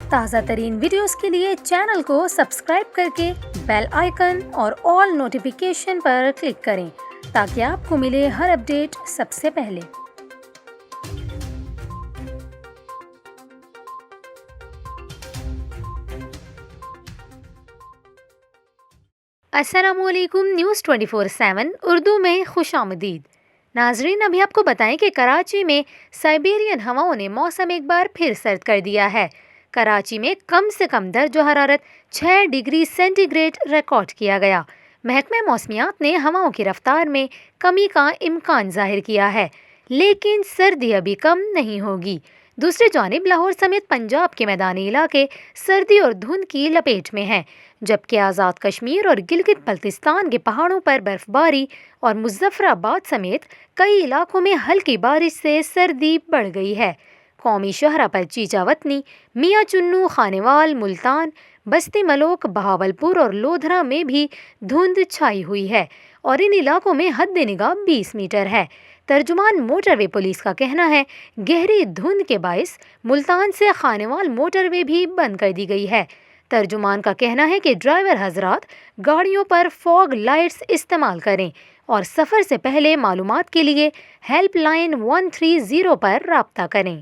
تازہ ترین ویڈیوز کے لیے چینل کو سبسکرائب کر کے بیل آئیکن اور آل نوٹیفیکیشن پر کلک کریں تاکہ آپ کو ملے ہر اپڈیٹ سب سے پہلے۔ السلام علیکم، نیوز 24/7 اردو میں خوش آمدید۔ ناظرین، ابھی آپ کو بتائیں کہ کراچی میں سائبیرین ہواؤں نے موسم ایک بار پھر سرد کر دیا ہے۔ کراچی میں کم سے کم درجہ حرارت 6 ڈگری سینٹی گریڈ ریکارڈ کیا گیا۔ محکمہ موسمیات نے ہواؤں کی رفتار میں کمی کا امکان ظاہر کیا ہے، لیکن سردی ابھی کم نہیں ہوگی۔ دوسری جانب لاہور سمیت پنجاب کے میدانی علاقے سردی اور دھند کی لپیٹ میں ہیں، جبکہ آزاد کشمیر اور گلگت بلتستان کے پہاڑوں پر برف باری اور مظفر آباد سمیت کئی علاقوں میں ہلکی بارش سے سردی بڑھ گئی ہے۔ قومی شاہراہ پر چیچا وطنی، میاں چنو، خانیوال، ملتان، بستی ملوک، بہاولپور اور لودھرا میں بھی دھند چھائی ہوئی ہے اور ان علاقوں میں حد نگاہ 20 میٹر ہے۔ ترجمان موٹر وے پولیس کا کہنا ہے گہری دھند کے باعث ملتان سے خانیوال موٹر وے بھی بند کر دی گئی ہے۔ ترجمان کا کہنا ہے کہ ڈرائیور حضرات گاڑیوں پر فوگ لائٹس استعمال کریں اور سفر سے پہلے معلومات کے لیے ہیلپ لائن 130 پر رابطہ کریں۔